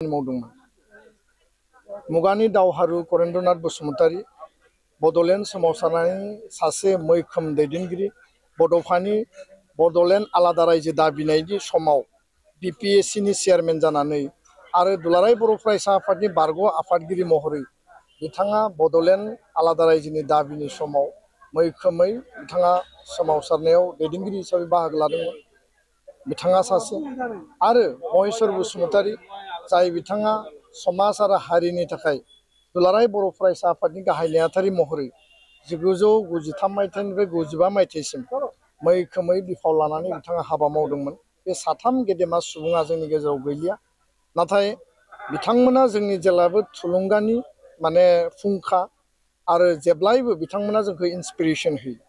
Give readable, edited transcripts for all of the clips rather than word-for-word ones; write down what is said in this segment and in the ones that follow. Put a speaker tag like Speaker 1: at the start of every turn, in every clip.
Speaker 1: खामानि मावदोंमोन मुगानि दावहारु करेन्द्रनाथ बसुमतारी बड'लेण्ड सोमावसारनायनि सासे मैखोम दैदेनगिरि बड'फानि बड'लेण्ड आलादा रायजो दाबिनायनि समाव BPSCनि चेयारमेन जानानै आरो दुलाराय बर' फरायसा आफादनि बारग' आफादगिरि महरै बिथाङा बड'लेण्ड आलादा रायजोनि दाबिनि समाव मैखोमै बिथाङा सोमावसारनायाव दैदेनगिरि हिसाबै बाहागो लादोंमोन बिथाङा सासे आरो महेश्वर बसुमतारी जाय बिथाङा समाज आरो हारिनि थाखाय दुलाराय बर' फरायसा आफादनि गाहाय नेहाथारि महरै 1993 मायथाइनिफ्राय 95 मायथाइसिम मैखोमै बिफाव लानानै बिथाङा हाबा मावदोंमोन बे साथाम गेदेमा सुबुङा जोंनि गेजेराव गैलिया नाथाय बिथांमोना जोंनि जेब्लाबो थुलुंगानि माने फुंखा आरो जेब्लायबो बिथांमोना जोंखौ इन्सपिरेसन होयो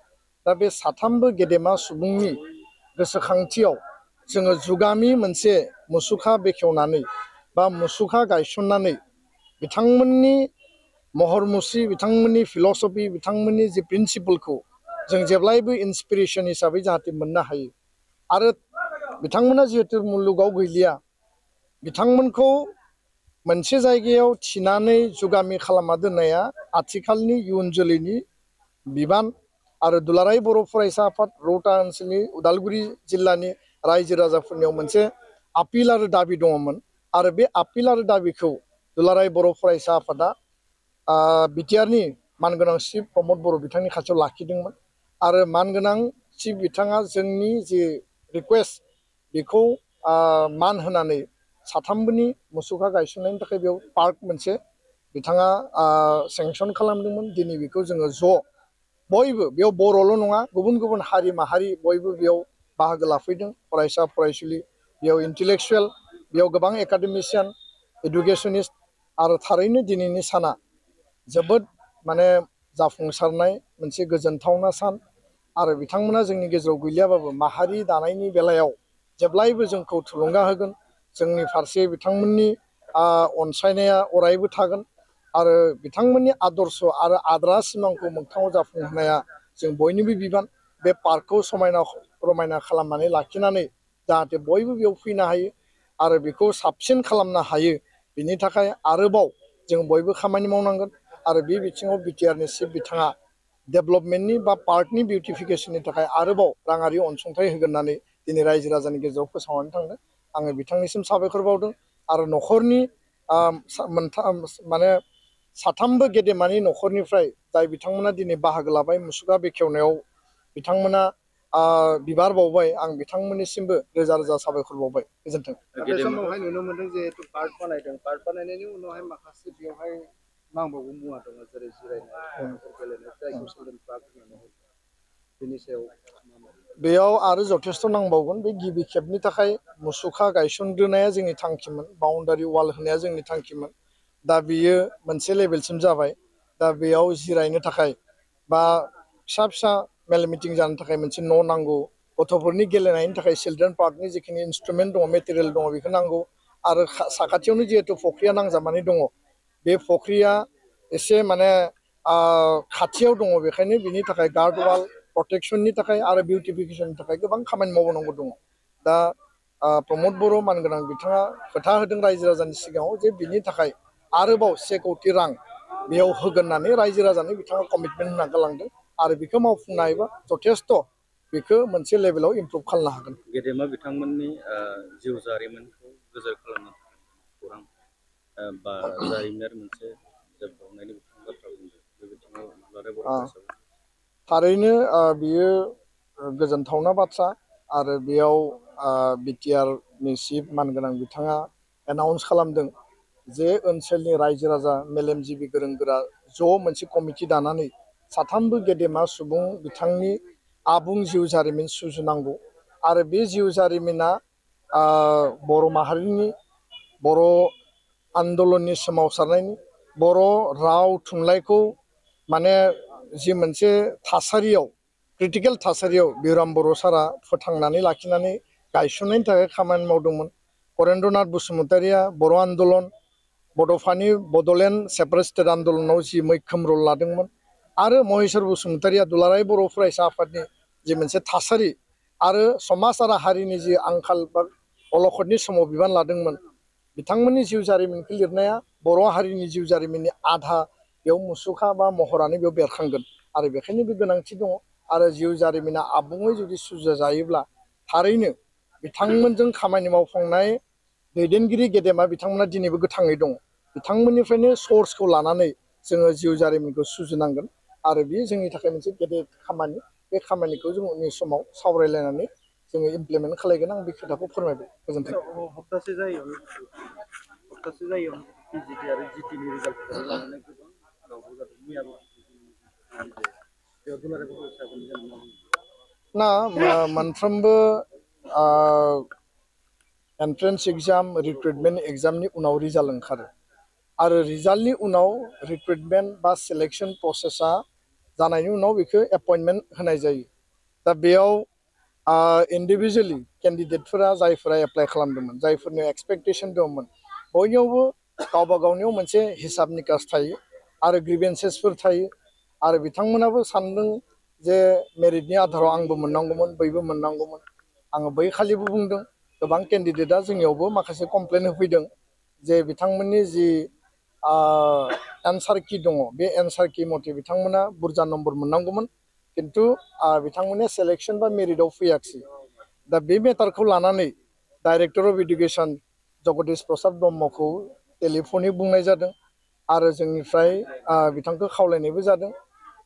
Speaker 1: दा बे साथामबो गेदेमा सुबुंनि गोसोखांथियाव जोङो जुगामि मोनसे मुसुखा बेखेवनानै बा मुसुखा गायसननानै बिथांमोननि महर मुस्रि बिथांमोननि फिल'सफि बिथांमोननि जे प्रिन्सिपलखौ जों जेब्लायबो इन्सपिरेसन हिसाबै जाहाथे मोननो हायो आरो बिथांमोना जिहेतु मुलुगाव गैलिया बिथांमोनखौ मोनसे जायगायाव थिनानै जुगामि खालामना दोननाया आथिखालनि इयुन जोलैनि बिबान आरो दुलाराय बर' फरायसा आफाद रौता ओनसोलनि उदालगुरि जिल्लानि रायजो राजाफोरनियाव मोनसे आपिल आरो दाबि दङमोन आरो बे आपिल आरो दाबिखौ दुलाराय बर' फरायसा आफादा बिटिआरनि मानगोनां चिफ प्रमद बर' बिथांनि खाथियाव लाखिदोंमोन आरो मानगोनां चिफ बिथाङा जोंनि जे रिकुवेस्ट बेखौ मान होनानै साथामबोनि मुसुखा गायसननायनि थाखाय बेयाव पार्क मोनसे बिथाङा सेंसन खालामदोंमोन दिनै बेखौ जोङो ज' बयबो बेयाव बर'ल' नङा गुबुन गुबुन हारि माहारि बयबो बेयाव बाहागो लाफैदों फरायसा फरायसुलि बेयाव इन्टेलेक्सुवेल बेयाव गोबां एकाडेमिशियान एडुकेसनिस्ट आरो थारैनो दिनैनि साना जोबोद माने जाफुंसारनाय मोनसे गोजोनथावना सान आरो बिथांमोना जोंनि गेजेराव गैलियाबाबो माहारि दानायनि बेलायाव जेब्लायबो जोंखौ थुलुंगा होगोन जोंनि फारसे बिथांमोननि अनसायनाया अरायबो थागोन आरो बिथांमोननि आदर्श आरो आद्रा सिमांखौ मोगथाङाव जाफुंहोनाया जों बयनिबो बिबान बे पार्कखौ समायना रमायना खालामनानै लाखिनानै जाहाथे बयबो बेयाव फैनो हायो आरो बेखौ साबसिन खालामनो हायो बिनि थाखाय आरोबाव जों बयबो खामानि मावनांगोन आरो बे बिथिङाव बिटिआरनि चिफ बिथाङा डेभेलपमेन्टनि बा पार्कनि बिउटिफिकेसननि थाखाय आरोबाव राङारि अनसुंथाइ होगोन होननानै दिनै रायजो राजानि गेजेराव फोसावनानै थांदों आङो बिथांनिसिम साबायखर बावदों आरो न'खरनि माने साथामबो गेदेमानि न'खरनिफ्राय जाय बिथांमोना दिनै बाहागो लाबाय मुसुखा बेखेवनायाव बिथांमोना बिबार बावबाय आं बिथांमोननिसिमबो रोजा रोजा साबायखर बावबाय गोजोन्थों। बे समावहाय नुनो मोनदों जिहेतु पार्क बानायदों पार्क बानायनायनि उनावहाय माखासे बेवहाय नांबावगौ मुवा दङ जेरै जिरायनाय गेलेनाय जायखौ चिलड्रेन पार्क होननानै बेनि सायाव बेयाव आरो जथेस्थ' नांबावगोन बे गिबि खेबनि थाखाय मुसुखा गायसनग्रोनाया जोंनि थांखिमोन बाउन्डारि वाल होनाया जोंनि थांखिमोन दा बियो मोनसे लेभेलसिम जाबाय दा बेयाव जिरायनो थाखाय बा फिसा फिसा मेल मिटिं जानो थाखाय मोनसे न' नांगौ गथ'फोरनि गेलेनायनि थाखाय चिलड्रेन पार्कनि जिखिनि इन्सट्रुमेन्ट दङ मेटेरियेल दङ बेखौ नांगौ आरो साखाथियावनो जिहेतु फख्रिया नांजाबनानै दङ बे फख्रिया एसे माने खाथियाव दङ बेखायनो बिनि थाखाय गार्ड वाल प्रटेक्शननि थाखाय आरो बिउटिफिकेसननि थाखाय गोबां खामानि मावनांगौ दङ दा प्रमद बर' मानगोनां बिथाङा खोथा होदों रायजो राजानि सिगाङाव जे बिनि थाखाय आरोबाव 1 कौटि रां बेयाव होगोन होननानै रायजो राजानो बिथाङा कमिटमेन्ट होना गालांदों आरो बेखौ मावफुंनो हायोबा जथेस्थ' बेखौ मोनसे लेभेलाव इमप्रुभ खालामनो हागोन।
Speaker 2: गेदेमा बिथांमोननि जिउ जारिमिनखौ गोजोर खालामनो खौरां बा जारिमिनारि मोनसे जोबबावनायनि बाथ्रा बुंदों बे बिथिङाव दुलाराय बर' फरायसा
Speaker 1: थारैनो बियो गोजोनथावना बाथ्रा आरो बेयाव बिटिआरनि चिफ मानगोनां बिथाङा एनाउन्स खालामदों जे ओनसोलनि रायजो राजा मेलेमजिबि गोरों गोरा ज' मोनसे कमिटि दानानै साथामबो गेदेमा सुबुं बिथांनि आबुं जिउ जारिमिन सुजुनांगौ आरो बे जिउ जारिमिना बर' माहारिनि बर' आन्दलननि सोमावसारनायनि बर' राव थुनलाइखौ माने जि मोनसे थासारियाव क्रिटिकेल थासारियाव बिराम बर' सारा फोथांनानै लाखिनानै गायसननायनि थाखाय खामानि मावदोंमोन करेन्द्रनाथ बसुमतारीया बर' आन्दलन बड'फानि बड'लेण्ड सेपारेट स्टेट आन्दलनाव जि मैखोम रल लादोंमोन आरो महेश्वर बसुमतारीया दुलाराय बर' फरायसा आफादनि जि मोनसे थासारि आरो समाज आरो हारिनि जि आंखाल बा अलखदनि समाव बिबान लादोंमोन बिथांमोननि जिउ जारिमिनखौ लिरनाया बर' हारिनि जिउ जारिमिननि आधा बेयाव मुसुखा बा महरानो बेयाव बेरखांगोन आरो बेखायनो बे गोनांथि दङ आरो जिउ जारिमिना आबुङै जुदि सुजुजायोब्ला थारैनो बिथांमोनजों खामानि मावफांनाय दैदेनगिरि गेदेमा बिथांमोना दिनैबो गोथाङै दङ बिथांमोननिफ्रायनो सर्सखौ लानानै जोङो जिउ जारिमिनखौ सुजुनांगोन आरो बेयो जोंनि थाखाय मोनसे गेदेर खामानि बे खामानिखौ जों उननि समाव सावरायलायनानै जोङो इमप्लिमेन्ट खालामगोन आं बे खोथाखौ फोरमायबाय गोजोन्थों
Speaker 2: हप्तासे जायो पिजिटि आरो जिटिनि रिजाल्टखौ लानानै गोबां दावराव जादों मैयाबो बेयाव दुलाराय बर' फरायसाफोरनि जाहोनाव
Speaker 1: ना मोनफ्रोमबो एन्ट्रेन्स एग्जाम रिक्रुटमेन्ट एग्जामनि उनाव रिजाल्ट ओंखारो आरो रिजाल्टनि उनाव रिक्रुटमेन्ट बा सिलेक्शन प्रसेसा जानायनि उनाव बेखौ एपइन्टमेन्ट होनाय जायो दा बेयाव इन्डिभिजुवेलि केन्डिडेटफोरा जायफोरा एप्लाइ खालामदोंमोन जायफोरनि एक्सपेक्टेसन दंमोन बयनियावबो गावबा गावनियाव मोनसे हिसाब निकास थायो आरो ग्रिभेन्सेसफोर थायो आरो बिथांमोनाबो सानदों जे मेरिटनि आधाराव आंबो मोननांगौमोन बैबो मोननांगौमोन आङो बै खालिबो बुंदों गोबां केन्डिडेटआ जोंनियावबो माखासे कमप्लेन होफैदों जे बिथांमोननि जि एन्सार कि दङ बे एन्सार कि मथे बिथांमोना बुरजा नम्बर मोननांगौमोन खिन्थु बिथांमोननि सेलेक्शन बा मेरिटआव फैयाखिसै दा बे मेटारखौ लानानै director of education Jagdish Prasad ब्रह्मखौ टेलिफनिक बुंनाय जादों आरो जोंनिफ्राय बिथांखौ खावलायनायबो जादों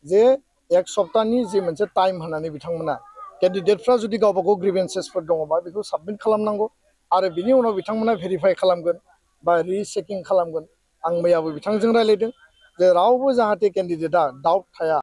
Speaker 1: जे एक सप्ताहनि जि मोनसे टाइम होनानै बिथांमोना केन्डिडेटफ्रा जुदि गावबा गाव ग्रिभेन्सेसफोर दङबा बेखौ साबमिट खालामनांगौ आरो बिनि उनाव बिथांमोना भेरिफाइ खालामगोन बा रिचेकिं खालामगोन आं मैयाबो बिथांजों रायज्लायदों जे रावबो जाहाथे केन्डिडेटआ डाउट थाया